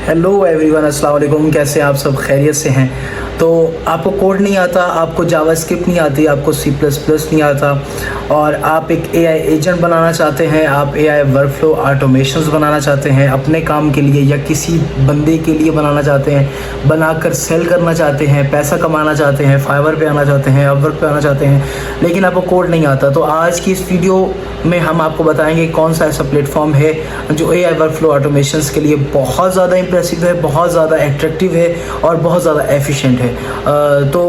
Hello everyone, अस्सलाम वालेकुम। कैसे हैं आप सब? खैरियत से हैं? तो आपको कोड नहीं आता, आपको जावास्क्रिप्ट नहीं आती, आपको सी प्लस प्लस नहीं आता और आप एक एआई एजेंट बनाना चाहते हैं, आप एआई वर्कफ्लो ऑटोमेशंस बनाना चाहते हैं अपने काम के लिए या किसी बंदे के लिए बनाना चाहते हैं, बनाकर सेल करना चाहते हैं, पैसा कमाना चाहते हैं, फाइवर पे आना चाहते हैं, अपवर्क पे आना चाहते हैं, लेकिन आपको कोड नहीं आता। तो आज की इस वीडियो में हम आपको बताएंगे कौन सा ऐसा प्लेटफॉर्म है जो एआई वर्कफ्लो ऑटोमेशंस के लिए बहुत ज़्यादा इंप्रेसिव है, बहुत ज़्यादा एट्रैक्टिव है और बहुत ज़्यादा एफिशिएंट है। तो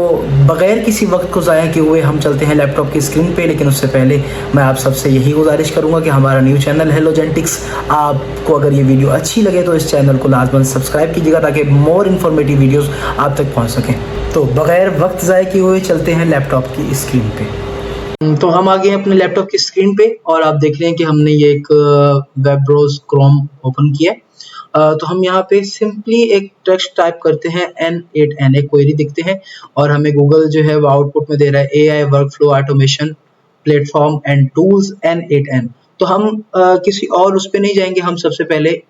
बग़ैर किसी वक्त को ज़ाया किए हुए हम चलते हैं लैपटॉप की स्क्रीन पे। लेकिन उससे पहले मैं आप सबसे यही गुजारिश करूँगा कि हमारा न्यू चैनल हेलोजेंटिक्स, आपको अगर ये वीडियो अच्छी लगे तो इस चैनल को लाजमन सब्सक्राइब कीजिएगा ताकि मोर इन्फॉर्मेटिव वीडियोज़ आप तक पहुँच सकें। तो बग़ैर वक्त ज़ाया किए हुए चलते हैं लैपटॉप की स्क्रीन पे। तो हम आ गए हैं अपने लैपटॉप की स्क्रीन पे और आप देख रहे हैं कि हमने ये एक वेब ब्राउज़र क्रोम ओपन किया है। तो हम यहाँ पे सिंपली एक टेक्स्ट टाइप करते हैं N8N, एक क्वेरी दिखते हैं और हमें गूगल जो है वो आउटपुट में दे रहा है AI workflow automation platform and tools N8N। तो हम किसी और उस पे नहीं जाएंगे, हम सबसे पहले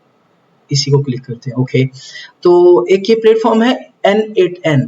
इसी को क्लिक करते हैं। ओके, तो एक ये प्लेटफॉर्म है N8N,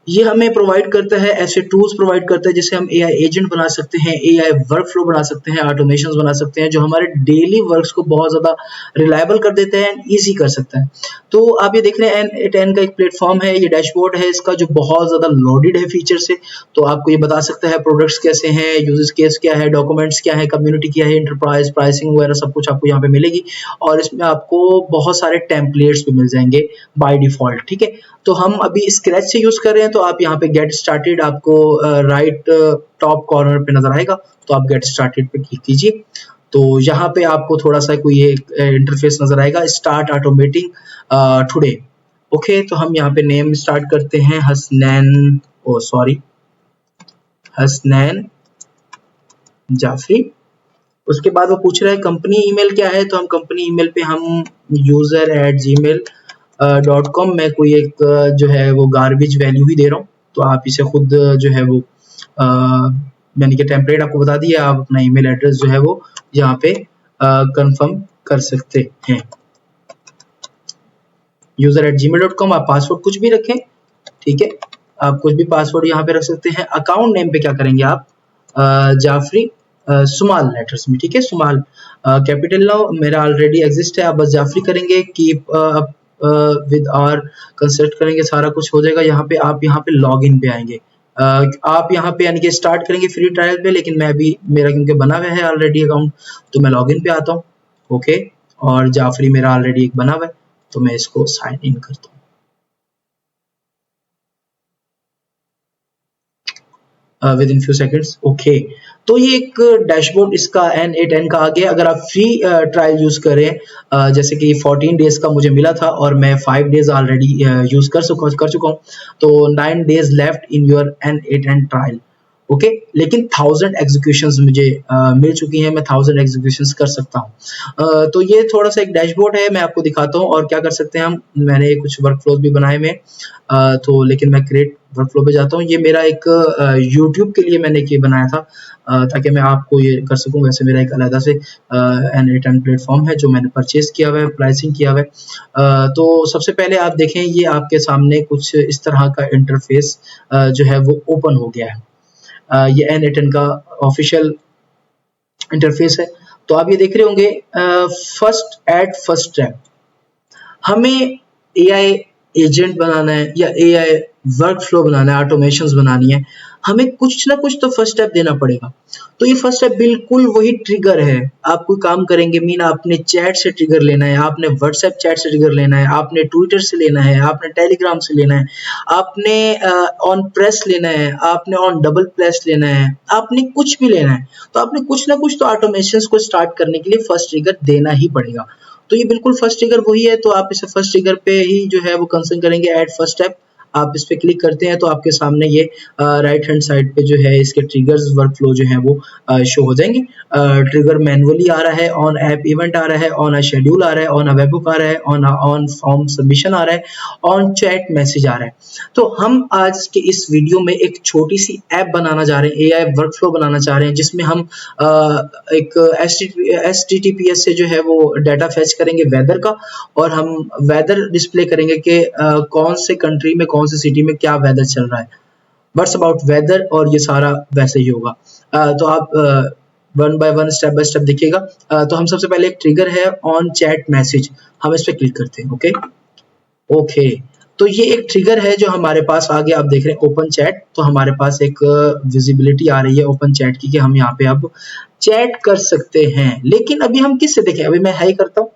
ये हमें प्रोवाइड करता है, ऐसे टूल्स प्रोवाइड करता है जिससे हम एआई एजेंट बना सकते हैं, एआई वर्कफ्लो बना सकते हैं, ऑटोमेशंस बना सकते हैं जो हमारे डेली वर्क्स को बहुत ज़्यादा रिलायबल कर देते हैं एंड ईजी कर सकते हैं। तो आप ये देख रहे हैं N8N का एक प्लेटफॉर्म है, ये डैशबोर्ड है इसका जो बहुत ज़्यादा लोडेड है फीचर से। तो आपको ये बता सकता है प्रोडक्ट्स कैसे हैं, यूजेस केस क्या है, डॉक्यूमेंट्स क्या है, कम्युनिटी क्या है, इंटरप्राइज प्राइसिंग वगैरह सब कुछ आपको यहाँ पे मिलेगी और इसमें आपको बहुत सारे टेम्पलेट्स भी मिल जाएंगे बाय डिफॉल्ट। ठीक है, तो हम अभी स्क्रैच से यूज कर रहे हैं तो आप यहाँ पे गेट स्टार्टेड आपको राइट टॉप कॉर्नर पे नजर आएगा, तो आप गेट स्टार्टेड पे क्लिक कीजिए। तो यहाँ पे आपको थोड़ा सा कोई एक इंटरफेस नजर आएगा, स्टार्ट ऑटोमेटिंग टुडे। ओके, तो हम यहाँ पे नेम स्टार्ट करते हैं हसनैन जाफरी। उसके बाद वो पूछ रहा है कंपनी ईमेल क्या है, तो हम कंपनी ईमेल पे हम user@gmail.com में कोई एक जो है वो गार्बेज वैल्यू ही दे रहा हूँ। तो आप इसे खुद जो है वो मैंने के टेम्पलेट आपको बता दिया, आप अपना ईमेल एड्रेस जो है वो यहाँ पे कंफर्म कर सकते हैं। user@gmail.com, आप पासवर्ड कुछ भी रखें, ठीक है, आप कुछ भी पासवर्ड यहाँ पे रख सकते हैं। अकाउंट नेम पे क्या करेंगे आप, जाफरी स्मॉल लेटर्स में, ठीक है, स्मॉल कैपिटल नाउ मेरा ऑलरेडी एग्जिस्ट है, आप बस जाफरी करेंगे, कीप विद आर कंसल्ट करेंगे, सारा कुछ हो जाएगा। यहाँ पे आप यहाँ पे लॉग इन पे आएंगे, आप यहाँ पे यानी कि स्टार्ट करेंगे फ्री ट्रायल पे, लेकिन मैं अभी मेरा क्योंकि बना हुआ है ऑलरेडी अकाउंट तो मैं लॉग इन पे आता हूँ। ओके, और जाफरी मेरा ऑलरेडी एक बना हुआ है तो मैं इसको साइन इन करता हूँ। With in few seconds. Okay, तो ये एक डैशबोर्ड इसका N8N का आ गया। अगर आप फ्री ट्रायल यूज करें, जैसे कि 14 डेज का मुझे मिला था और मैं 5 डेज ऑलरेडी यूज कर चुका हूँ, तो 9 days left in your N8N trial. Okay, लेकिन 1000 एग्जीक्यूशंस मुझे मिल चुकी हैं, मैं 1000 एग्जीक्यूशंस कर सकता हूँ। तो ये थोड़ा सा एक डैशबोर्ड है, मैं आपको दिखाता हूँ और क्या कर सकते हैं हम। मैंने कुछ वर्कफ्लोज भी बनाए में, तो लेकिन मैं क्रिएट वर्कफ्लो पे जाता हूँ। ये मेरा एक यूट्यूब के लिए मैंने ये बनाया था ताकि मैं आपको ये कर सकूँ। वैसे मेरा एक अलग से N8N प्लेटफॉर्म है जो मैंने परचेज किया हुआ है, प्राइसिंग किया हुआ है। तो सबसे पहले आप देखें, ये आपके सामने कुछ इस तरह का इंटरफेस जो है वो ओपन हो गया है। ये N8N का ऑफिशियल इंटरफेस है। तो आप ये देख रहे होंगे, फर्स्ट स्टेप, हमें एआई एजेंट बनाना है या एआई वर्कफ्लो बनाना है, ऑटोमेशंस बनानी है, हमें कुछ ना कुछ तो फर्स्ट स्टेप देना पड़ेगा। तो ये फर्स्ट स्टेप बिल्कुल वही ट्रिगर है। आप कोई काम करेंगे, मीन आपने चैट से ट्रिगर लेना है, आपने व्हाट्सएप चैट से ट्रिगर लेना है, आपने ट्विटर से लेना है, आपने टेलीग्राम से लेना है, आपने ऑन प्रेस लेना है, आपने ऑन डबल प्रेस लेना है, आपने कुछ भी लेना है। तो आपने कुछ ना कुछ तो ऑटोमेशंस को स्टार्ट करने के लिए फर्स्ट ट्रिगर देना ही पड़ेगा। तो ये बिल्कुल फर्स्ट ट्रिगर वही है। तो आप इसे फर्स्ट ट्रिगर पे ही जो है वो कंसर्न करेंगे, एट फर्स्ट स्टेप। आप इस पे क्लिक करते हैं तो आपके सामने ये राइट हैंड साइड पे जो है इसके ट्रिगर्स वर्कफ्लो जो है वो शो हो जाएंगे। ट्रिगर मैनुअली आ रहा है, ऑन ऐप इवेंट आ रहा है, ऑन अ शेड्यूल आ रहा है, ऑन अ वेबबुक आ रहा है, ऑन फॉर्म सबमिशन आ रहा है, ऑन चैट मैसेज आ रहा है। तो हम आज के इस वीडियो में एक छोटी सी ऐप बनाना चाह रहे हैं, एआई वर्कफ्लो बनाना चाह रहे हैं, जिसमें हम एक एचटीटीपीएस से जो है वो डाटा फेच करेंगे वेदर का, और हम वेदर डिस्प्ले करेंगे कि कौन से कंट्री में कौन से सिटी में क्या वेदर चल रहा है, व्हाट्स अबाउट वेदर, और ये सारा वैसे ही होगा। तो आप one by one step by step देखिएगा। तो हम सबसे पहले एक ट्रिगर है ऑन चैट मैसेज, हम इस पर क्लिक करते हैं। ओके ओके, तो ये एक ट्रिगर है जो हमारे पास आगे आप देख रहे हैं ओपन चैट। तो हमारे पास एक विजिबिलिटी आ रही है ओपन चैट की कि हम यहाँ पे अब चैट कर सकते हैं। लेकिन अभी हम किससे देखें, अभी मैं हाई करता हूँ,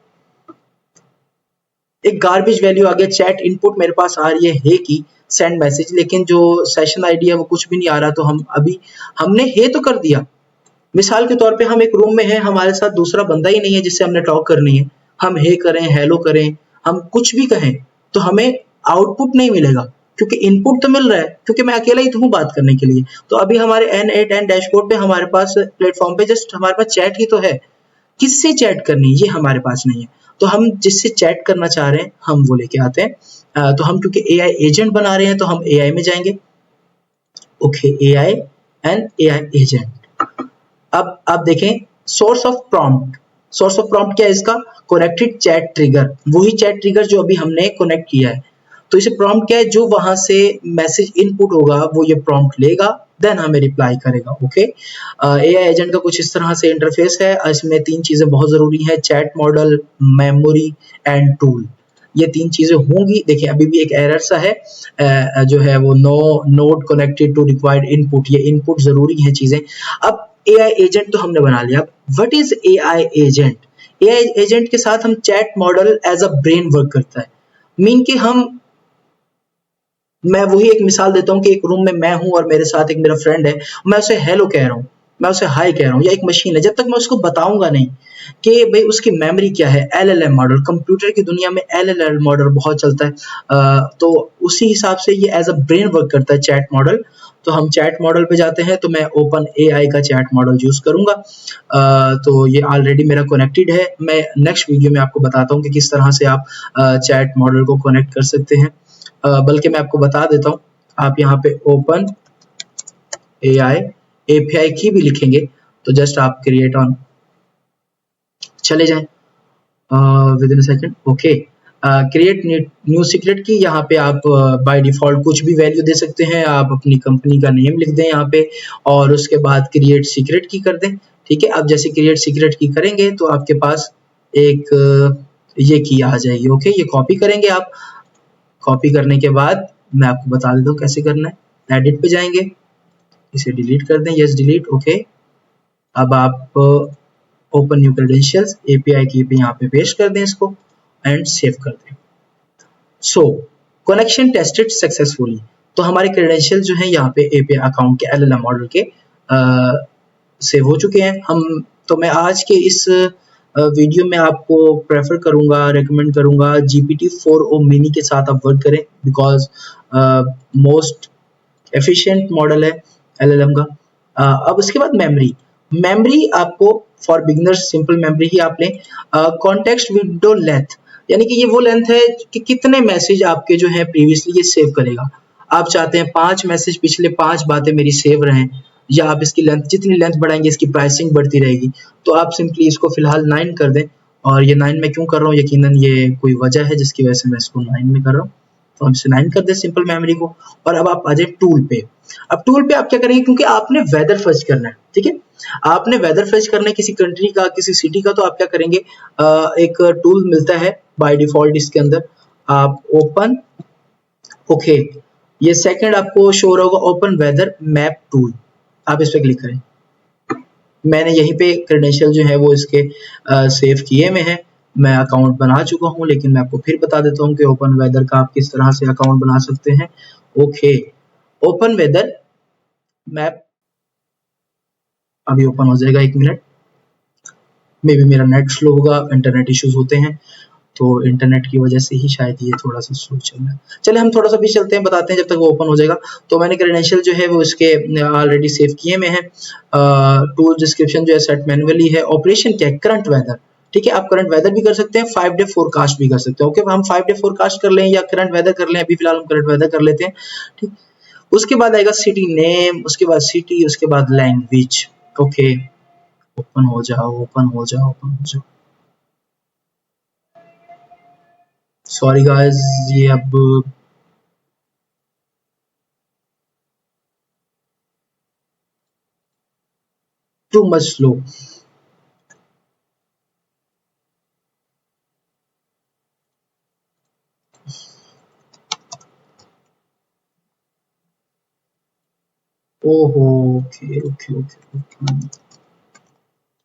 एक गार्बेज वैल्यू आ गया, चैट इनपुट मेरे पास आ रही है हे की सेंड मैसेज, लेकिन जो सेशन आईडी है वो कुछ भी नहीं आ रहा। तो हम अभी हमने हे तो कर दिया, मिसाल के तौर पे हम एक रूम में हैं, हमारे साथ दूसरा बंदा ही नहीं है जिससे हमने टॉक करनी है, हम हे करें, हेलो करें, हम कुछ भी कहें तो हमें आउटपुट नहीं मिलेगा, क्योंकि इनपुट तो मिल रहा है, क्योंकि मैं अकेला ही तो हूँ बात करने के लिए। तो अभी हमारे N8 डैशबोर्ड पे हमारे पास प्लेटफॉर्म पे जस्ट हमारे पास चैट ही तो है, किससे चैट करनी है ये हमारे पास नहीं है। तो हम जिससे चैट करना चाह रहे हैं हम वो लेके आते हैं। तो हम क्योंकि एआई एजेंट बना रहे हैं तो हम एआई में जाएंगे। Okay, AI and AI agent. अब आप देखें source of prompt, source of prompt क्या है इसका, कनेक्टेड चैट ट्रिगर, वही चैट ट्रिगर जो अभी हमने कनेक्ट किया है। तो इसे प्रॉम्प्ट क्या है, जो वहां से मैसेज इनपुट होगा वो ये प्रॉम्प्ट लेगा, देन हमें रिप्लाई करेगा। ओके, एआई एजेंट का कुछ इस तरह से इंटरफेस है। इसमें तीन चीजें बहुत जरूरी हैं, chat model, memory and tool, ये तीन चीजें होंगी। देखिए अभी भी एक एरर सा है, जो है वो no not connected to required input, ये इनपुट जरूरी है चीजें। अब एआई एजेंट तो हमने बना लिया, what is AI agent, AI agent के साथ हम chat model as a brain work करता है। मीन कि मैं वही एक मिसाल देता हूँ कि एक रूम में मैं हूँ और मेरे साथ एक मेरा फ्रेंड है, मैं उसे हेलो कह रहा हूँ, मैं उसे हाय कह रहा हूँ, या एक मशीन है, जब तक मैं उसको बताऊंगा नहीं कि भाई उसकी मेमोरी क्या है, एलएलएम मॉडल, कंप्यूटर की दुनिया में एलएलएम मॉडल बहुत चलता है, तो उसी हिसाब से ये एज अ ब्रेन वर्क करता है चैट मॉडल। तो हम चैट मॉडल पे जाते हैं, तो मैं ओपन एआई का चैट मॉडल यूज करूंगा। तो ये ऑलरेडी मेरा कनेक्टेड है, मैं नेक्स्ट वीडियो में आपको बताता हूँ कि किस तरह से आप चैट मॉडल को कनेक्ट कर सकते हैं। बल्कि मैं आपको बता देता हूँ, आप यहाँ पे ओपन एआई एपीआई की भी लिखेंगे तो जस्ट आप क्रिएट ऑन चले जाएं with in second. Okay, create new secret की, यहाँ पे आप बाय डिफॉल्ट कुछ भी वैल्यू दे सकते हैं, आप अपनी कंपनी का नेम लिख दें यहाँ पे, और उसके बाद क्रिएट सीक्रेट की कर दें। ठीक है, अब जैसे क्रिएट सीक्रेट की करेंगे तो आपके पास एक ये की आ जाएगी। ओके, ये कॉपी करेंगे आप, कॉपी करने के बाद मैं आपको बता देता हूँ कैसे करना है। एडिट पे जाएंगे, इसे डिलीट कर दें, यस डिलीट। ओके, अब आप ओपन न्यू क्रेडेंशियल्स एपीआई की पे यहाँ पे पेस्ट कर दें इसको एंड सेव कर दें। सो कनेक्शन टेस्टेड सक्सेसफुली, तो हमारे क्रेडेंशियल जो है यहाँ पे एपीआई अकाउंट के एलएलएम मॉडल के सेव हो चुके हैं। हम तो मैं आज के इस वीडियो में आपको प्रेफर करूंगा, रेकमेंड करूंगा GPT-4o मिनी के साथ आप वर्क करें, बिकॉज मोस्ट एफिशिएंट मॉडल है एलएलएम का। अब उसके बाद मेमोरी, मेमोरी आपको फॉर बिगिनर्स सिंपल मेमोरी ही आप लें। कॉन्टेक्स्ट विंडो लेंथ, यानी कि ये वो लेंथ है कि कितने मैसेज आपके जो है प्रीवियसली ये सेव करेगा। आप चाहते हैं 5 मैसेज पिछले 5 बातें मेरी सेव रहें, या आप इसकी लेंथ, जितनी लेंथ बढ़ाएंगे इसकी प्राइसिंग बढ़ती रहेगी। तो आप सिंपली इसको फिलहाल 9 कर दें, और ये 9 में क्यों कर रहा हूँ, यकीनन ये कोई वजह है जिसकी वजह से मैं इसको 9 में कर रहा हूँ। तो हम इसे 9 कर दें सिंपल मेमोरी को, और अब आप आ जाए टूल पे। अब टूल पे आप क्या करेंगे, क्योंकि आपने वेदर फर्स्ट करना है, ठीक है, आपने वेदर फर्स्ट करना है किसी कंट्री का, किसी सिटी का, तो आप क्या करेंगे, एक टूल मिलता है बाय डिफॉल्ट, इसके अंदर आप ओपन, ओके, ये सेकंड आपको शो हो रहा होगा, ओपन वेदर मैप टूल, आप इस पे क्लिक करें। मैंने यहीं पे क्रेडेंशियल जो है वो इसके सेव किए में है, मैं अकाउंट बना चुका हूँ, लेकिन मैं आपको फिर बता देता हूँ कि ओपन वेदर का आप किस तरह से अकाउंट बना सकते हैं। ओके, ओपन वेदर मैप अभी ओपन हो जाएगा, 1 मिनट, मे बी मेरा नेट स्लो होगा, इंटरनेट इश्यूज होते हैं। तो इंटरनेट की वजह से ही शायद ये थोड़ा सा स्लो चल रहा है। चले हम थोड़ा सा भी चलते हैं, बताते हैं जब तक वो ओपन हो जाएगा। तो मैंने क्रेडेंशियल जो है वो इसके ऑलरेडी सेव किए में है। टूल डिस्क्रिप्शन जो है सेट मैनुअली है। ऑपरेशन क्या है, करंट वेदर, ठीक है। आप करंट वेदर भी कर सकते हैं, 5 डे फोरकास्ट भी कर सकते हैं। ओके, हम 5 डे फोरकास्ट कर लें या करंट वेदर कर लें, अभी फिलहाल हम करंट वेदर कर लेते हैं, ठीक। उसके बाद आएगा सिटी नेम, उसके बाद सिटी, उसके बाद लैंग्वेज। ओके, ओपन हो जाओ, ओपन हो जाओ, ओपन हो जाओ। सॉरी गाइस, ये अब टू मच स्लो। ओहो, okay okay okay okay,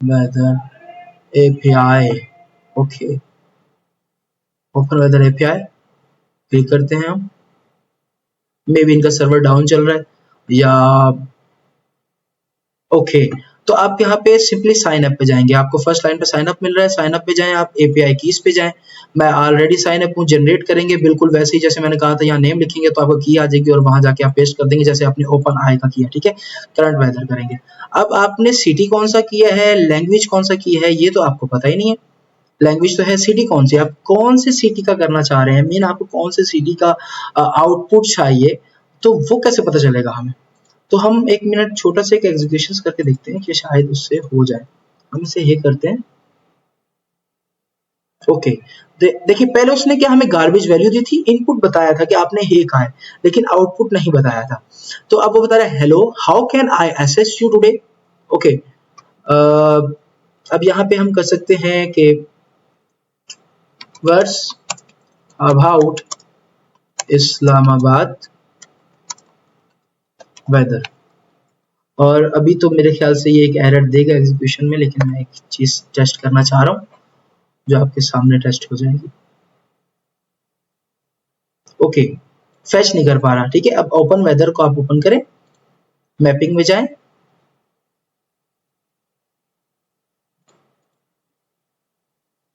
weather API, okay, open weather API click करते हैं हम। मे बी इनका सर्वर डाउन चल रहा है या ओके। तो आप यहाँ पे सिंपली साइन अप पे जाएंगे, आपको फर्स्ट लाइन पे साइन अप मिल रहा है, साइन अप पे जाएं, आप एपीआई कीज पे जाएं। मैं ऑलरेडी साइन अप हूँ, जनरेट करेंगे बिल्कुल वैसे ही जैसे मैंने कहा था। यहाँ नेम लिखेंगे तो आपको की आ जाएगी और वहां जाके आप पेस्ट कर देंगे जैसे आपने ओपन आई का किया, ठीक है। करंट वेदर करेंगे। अब आपने सिटी कौन सा किया है, लैंग्वेज कौन सा किया है, ये तो आपको पता ही नहीं है। लैंग्वेज तो है, सिटी कौन सी, आप कौन से सिटी का करना चाह रहे हैं, मीन आपको कौन से सिटी का आउटपुट चाहिए, तो वो कैसे पता चलेगा हमें। तो हम 1 मिनट छोटा सा एक एग्जीक्यूशन करके देखते हैं कि शायद उससे हो जाए। हम इसे ये करते हैं, ओके। देखिए पहले उसने क्या हमें गार्बेज वैल्यू दी थी, इनपुट बताया था कि आपने ये कहा है, लेकिन आउटपुट नहीं बताया था। तो अब वो बता रहा है hello how can I assess you today. Okay, अब यहाँ पे हम कर सकते हैं कि वर्ड्स अबाउट इस्लामाबाद वेदर। और अभी तो मेरे ख्याल से ये एक एरर देगा एग्जीक्यूशन में, लेकिन मैं एक चीज टेस्ट करना चाह रहा हूँ जो आपके सामने टेस्ट हो जाएगी। ओके, फैच नहीं कर पा रहा, ठीक है। अब ओपन वेदर को आप ओपन करें, मैपिंग में जाएं,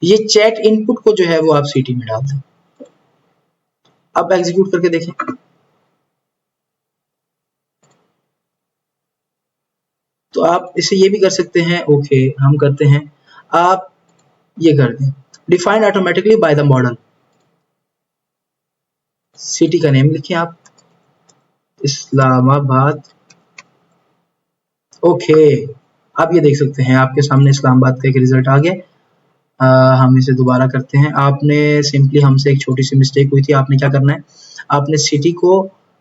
ये चैट इनपुट को जो है वो आप सीटी में डाल दें। अब एग्जीक्यूट करके देखें, तो आप इसे ये भी कर सकते हैं। ओके, हम करते हैं, आप ये कर दें defined automatically by the model. City का नेम लिखें आप, इस्लामाबाद। ओके, आप ये देख सकते हैं आपके सामने इस्लामाबाद का एक रिजल्ट आ गया। हम इसे दोबारा करते हैं। आपने सिंपली हमसे एक छोटी सी मिस्टेक हुई थी, आपने क्या करना है, आपने सिटी को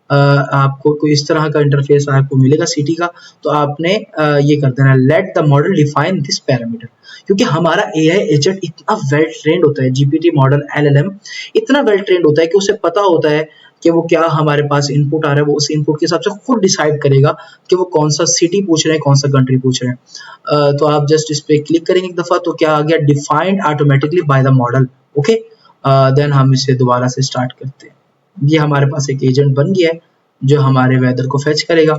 आपको कोई इस तरह का इंटरफेस आपको मिलेगा सिटी का, तो आपने ये कर देना let the model define this parameter. क्योंकि हमारा एआई एजेंट इतना वेल ट्रेंड होता है, जीपीटी मॉडल एलएलएम इतना वेल ट्रेंड होता है कि उसे पता होता है कि वो क्या हमारे पास इनपुट आ रहा है, वो उस इनपुट के हिसाब से खुद डिसाइड करेगा कि वो कौन सा सिटी पूछ रहे हैं, कौन सा कंट्री पूछ रहे हैं। तो आप जस्ट इस पे क्लिक करेंगे एक दफा, तो क्या आ गया, defined automatically by the model. Okay, then हम इसे दोबारा से स्टार्ट करते हैं। ये हमारे पास एक एजेंट बन गया है जो हमारे वेदर को फेच करेगा।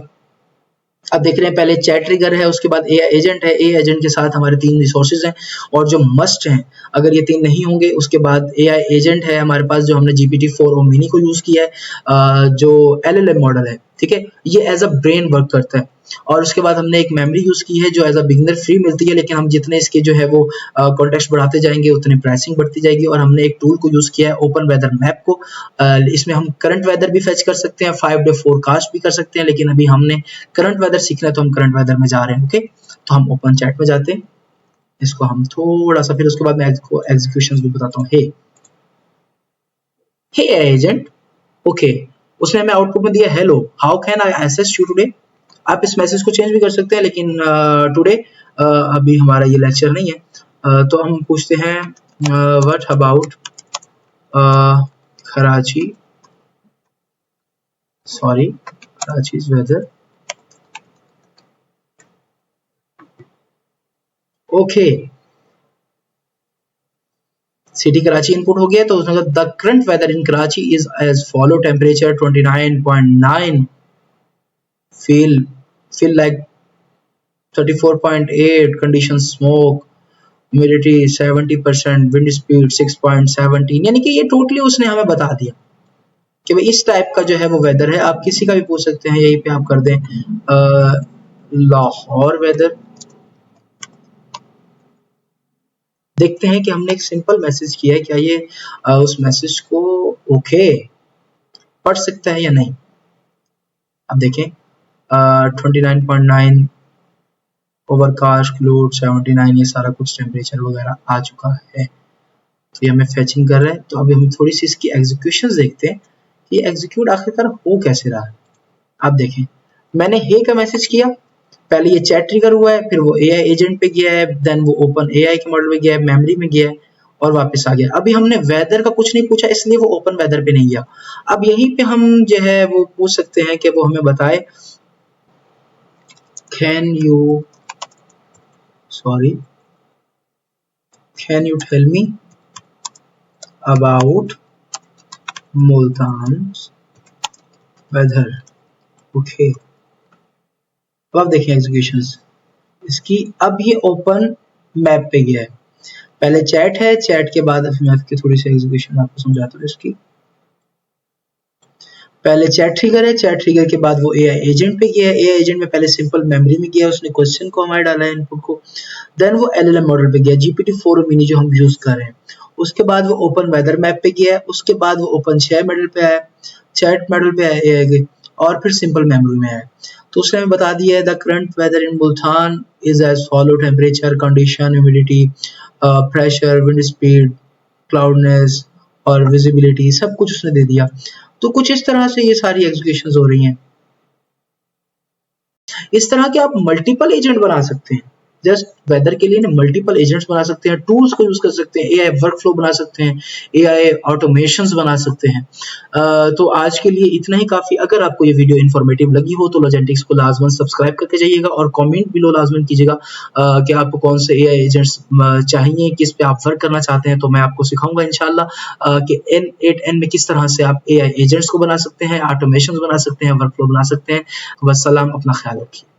अब देख रहे हैं पहले चैट ट्रिगर है, उसके बाद ए एजेंट है। ए एजेंट के साथ हमारे 3 रिसोर्सेज हैं और जो मस्ट हैं, अगर ये 3 नहीं होंगे उसके बाद एआई एजेंट है हमारे पास जो हमने GPT-4 और मिनी को यूज किया है, जो एलएलएम मॉडल है, ठीक है। ये एज अ ब्रेन वर्क करता है। और उसके बाद हमने एक मेमोरी यूज की है जो एज अ बिगिनर फ्री मिलती है, लेकिन हम जितने इसके जो है वो कॉन्टेक्स्ट बढ़ाते जाएंगे उतनी प्राइसिंग बढ़ती जाएगी। और हमने एक टूल को यूज किया है ओपन वेदर मैप को। इसमें हम करंट वेदर भी फेच कर सकते हैं, 5 डे फोरकास्ट भी कर सकते हैं, लेकिन अभी हमने करंट वेदर सीखना है तो हम करंट वेदर में जा रहे हैं। ओके, तो हम ओपन चैट में जाते हैं, इसको हम थोड़ा सा, फिर उसके बाद मैं एग्जीक्यूशन भी बताता हूँ। हे एजेंट, ओके, उसने हमें आउटपुट में दिया hello how can I assess you today. आप इस मैसेज को चेंज भी कर सकते हैं, लेकिन टुडे अभी हमारा ये लेक्चर नहीं है। तो हम पूछते हैं what about Karachi, sorry Karachi weather. Okay, city Karachi input हो गया, तो उसने कहा the current weather in Karachi is as follow, temperature 29.9, feel like 34.8, condition smoke, humidity 70%, wind speed 6.17, यानी कि ये टोटली उसने हमें बता दिया कि भाई इस टाइप का जो है वो वेदर है। आप किसी का भी पूछ सकते हैं, यहीं पे आप कर दें लाहौर वेदर। देखते हैं कि हमने एक सिंपल मैसेज किया है, क्या ये उस मैसेज को ओके पढ़ सकता है या नहीं। अब देखें 29.9 ओवरकास्ट, क्लाउड 79, ये सारा कुछ टेम्परेचर वगैरह आ चुका है। तो ये हमें फेचिंग कर रहा है। तो अभी हम थोड़ी सी इसकी एग्जीक्यूशन देखते हैं कि एग्जीक्यूट आखिरकार हो कैसे रहा है। आप देखें मैंने हे का मैसेज किया, पहले ये चैट ट्रिगर हुआ है, फिर वो एआई एजेंट पे गया है, देन वो ओपन एआई के मॉडल में गया है, मेमोरी में गया है और वापस आ गया। अभी हमने वेदर का कुछ नहीं पूछा, इसलिए वो ओपन वेदर पे नहीं गया। अब यहीं पे हम जो है वो पूछ सकते हैं कि वो हमें बताए can you tell me about Multan weather. Okay, अब आप देखें एग्जीक्यूशंस इसकी। अब ये ओपन मैप पे गया है, पहले चैट है, चैट के बाद मैप की थोड़ी सी एग्जीक्यूशन आपको समझाता हूँ इसकी। पहले चैट ट्रिगर है, चैट ट्रिगर के बाद वो एआई एजेंट पे गया है, एआई एजेंट में पहले सिंपल मेमोरी में गया, उसने क्वेश्चन को हमारे डाला है इनपुट को, देन वो एलएलएम मॉडल पे गया, GPT-4 मिनी जो हम यूज कर रहे हैं। उसके बाद वो ओपन वेदर मैप पे गया है, उसके बाद वो ओपन चैट मॉडल पे आया, चैट मॉडल पे आया और फिर सिंपल मेमोरी में आया। तो उसने हमें बता दिया है the current weather in Multan is as follow, temperature, condition, humidity, pressure, wind speed, cloudiness और विजिबिलिटी, सब कुछ उसने दे दिया। तो कुछ इस तरह से ये सारी एग्जीक्यूशंस हो रही हैं। इस तरह के आप मल्टीपल एजेंट बना सकते हैं, जस्ट वेदर के लिए ना मल्टीपल एजेंट्स बना सकते हैं, टूल्स को यूज कर सकते हैं, एआई वर्कफ्लो बना सकते हैं, एआई ऑटोमेशंस बना सकते हैं। तो आज के लिए इतना ही काफी। अगर आपको ये वीडियो इन्फॉर्मेटिव लगी हो तो लॉजेंटिक्स को लाजमन सब्सक्राइब करके जाइएगा और कमेंट बिलो लाजमन कीजिएगा कि आपको कौन से एआई एजेंट्स चाहिए, किस पे आप वर्क करना चाहते हैं। तो मैं आपको सिखाऊंगा इंशाल्लाह कि N8N में किस तरह से आप एआई एजेंट्स को बना सकते हैं, ऑटोमेशंस बना सकते हैं, वर्कफ्लो बना सकते हैं। वस्सलाम, अपना ख्याल रखिए।